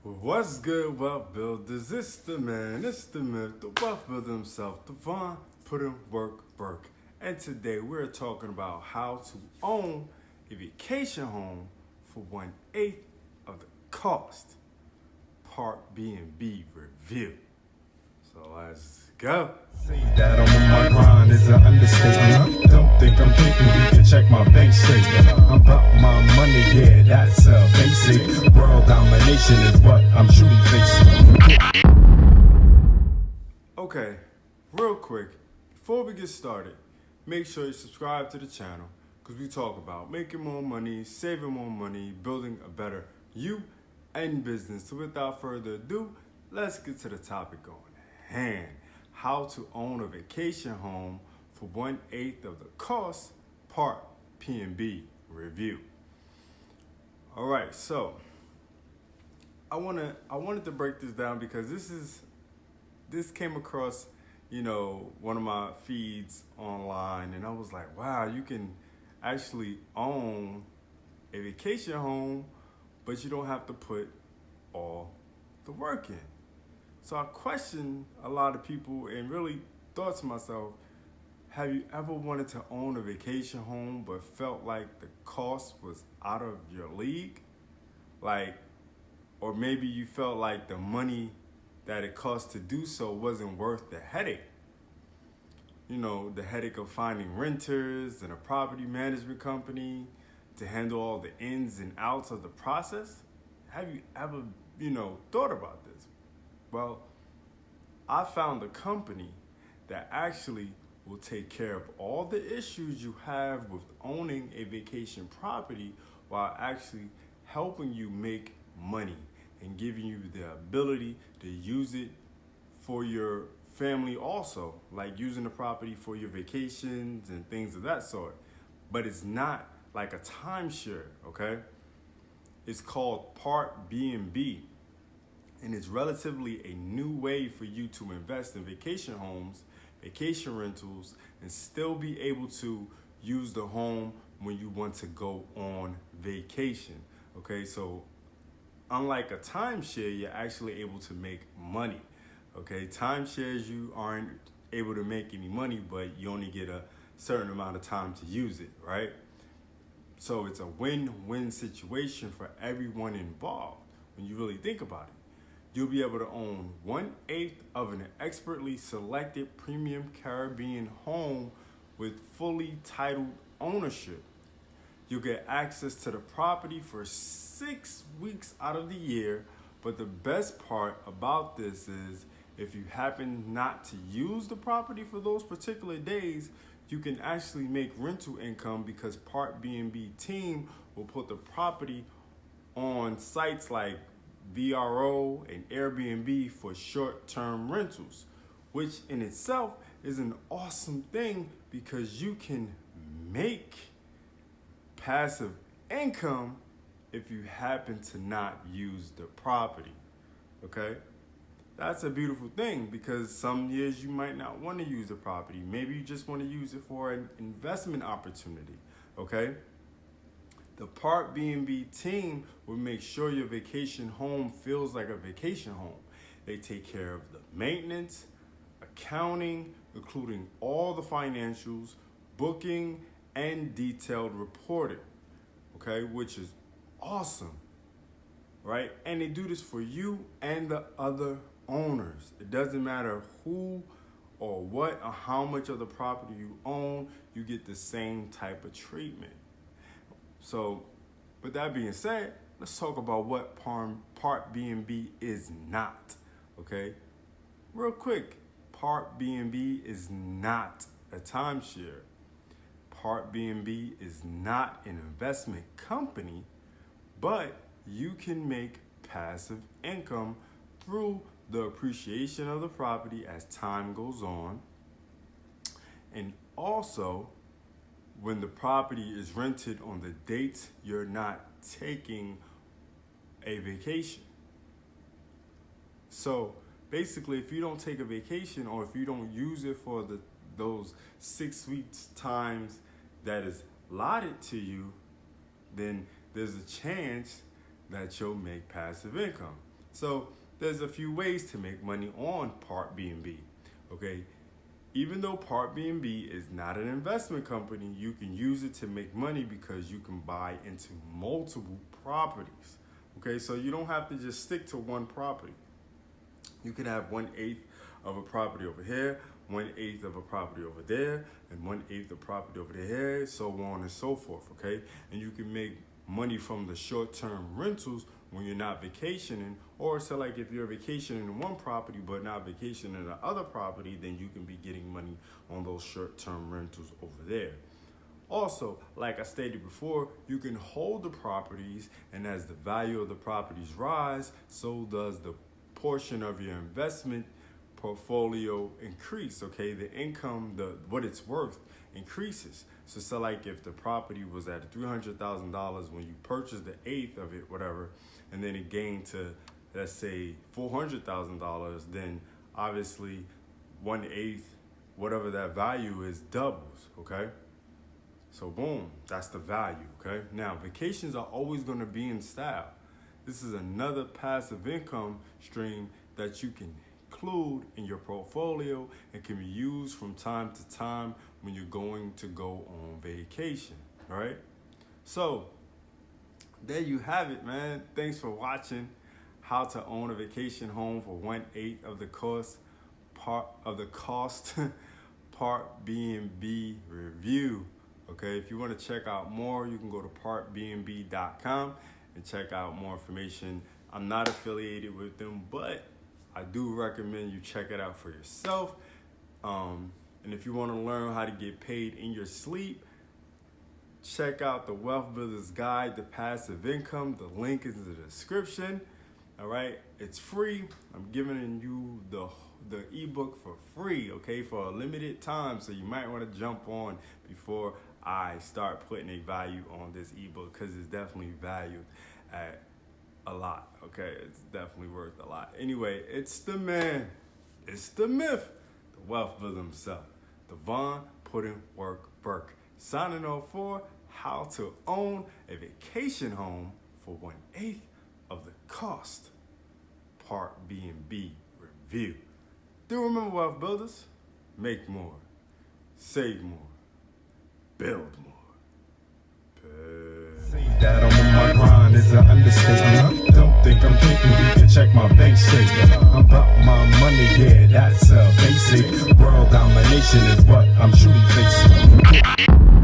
What's good, wealth builders? It's the man, it's the myth, the wealth builder himself, Devon, put in work, Burke. And today we're talking about how to own a vacation home for 1/8 of the cost. Partbnb review. So let's go. Say that I'm on my grind is an understatement. Don't think I'm thinking you can check my bank statement. I'm about my money, yeah, that's basic. World domination is what I'm truly facing. Okay, real quick, before we get started, make sure you subscribe to the channel because we talk about making more money, saving more money, building a better you and business. So without further ado, let's get to the topic on hand. How to own a vacation home for 1/8 of the cost, part P&B review. All right, so I wanted to break this down because this came across, one of my feeds online, and I was like, wow, you can actually own a vacation home, but you don't have to put all the work in. So I questioned a lot of people and really thought to myself, have you ever wanted to own a vacation home but felt like the cost was out of your league? Or maybe you felt like the money that it cost to do so wasn't worth the headache. The headache of finding renters and a property management company to handle all the ins and outs of the process. Have you ever, thought about this? Well, I found a company that actually will take care of all the issues you have with owning a vacation property while actually helping you make money and giving you the ability to use it for your family also, like using the property for your vacations and things of that sort. But it's not like a timeshare, okay? It's called Partbnb, and it's relatively a new way for you to invest in vacation homes, vacation rentals, and still be able to use the home when you want to go on vacation, okay? So unlike a timeshare, you're actually able to make money, okay? Timeshares, you aren't able to make any money, but you only get a certain amount of time to use it, right? So it's a win-win situation for everyone involved when you really think about it. You'll be able to own 1/8 of an expertly selected premium Caribbean home with fully titled ownership. You'll get access to the property for 6 weeks out of the year, but the best part about this is if you happen not to use the property for those particular days, you can actually make rental income because Partbnb team will put the property on sites like VRO and Airbnb for short-term rentals, which in itself is an awesome thing because you can make passive income if you happen to not use the property, okay? That's a beautiful thing because some years you might not want to use the property. Maybe you just want to use it for an investment opportunity, okay? The Partbnb team will make sure your vacation home feels like a vacation home. They take care of the maintenance, accounting, including all the financials, booking, and detailed reporting, okay, which is awesome, right? And they do this for you and the other owners. It doesn't matter who or what or how much of the property you own, you get the same type of treatment. So, with that being said, let's talk about what Partbnb is not, okay? Real quick, Partbnb is not a timeshare. Partbnb is not an investment company, but you can make passive income through the appreciation of the property as time goes on, and also when the property is rented on the dates you're not taking a vacation. So basically, if you don't take a vacation or if you don't use it for those 6 weeks times that is allotted to you, then there's a chance that you'll make passive income. So there's a few ways to make money on Partbnb, okay? Even though Partbnb is not an investment company, you can use it to make money because you can buy into multiple properties, okay? So you don't have to just stick to one property. You can have 1/8 of a property over here, 1/8 of a property over there, and 1/8 of property over there, so on and so forth, okay? And you can make money from the short-term rentals when you're not vacationing, or so like if you're vacationing in one property but not vacationing in the other property, then you can be getting money on those short-term rentals over there. Also, like I stated before, you can hold the properties, and as the value of the properties rise, so does the portion of your investment portfolio increase, okay? The income, what it's worth increases. So like if the property was at $300,000 when you purchased the eighth of it, whatever, and then it gained to, let's say, $400,000, then obviously 1/8, whatever that value is, doubles, okay? So boom, that's the value, okay? Now, vacations are always gonna be in style. This is another passive income stream that you can include in your portfolio and can be used from time to time when you're going to go on vacation, all right? So there you have it, man. Thanks for watching how to own a vacation home for 1/8 of the cost, Partbnb review. Okay, if you want to check out more, you can go to partbnb.com and check out more information. I'm not affiliated with them, but I do recommend you check it out for yourself. And if you want to learn how to get paid in your sleep, check out the Wealth Builder's Guide to Passive Income. The link is in the description. All right, it's free. I'm giving you the ebook for free, okay, for a limited time. So you might want to jump on before I start putting a value on this ebook, because it's definitely valued at a lot, okay? It's definitely worth a lot. Anyway, it's the man, it's the myth, the Wealth Builder himself, Devon Puddin' Work Burke, signing off for how to own a vacation home for 1/8 of the cost. Partbnb review. Do remember, Wealth Builders, make more, save more, build more. Say that I'm on my grind is an understatement. Don't think I'm thinking you can check my bank statement. I'm about my money, yeah, that's basic. World domination is what I'm truly facing.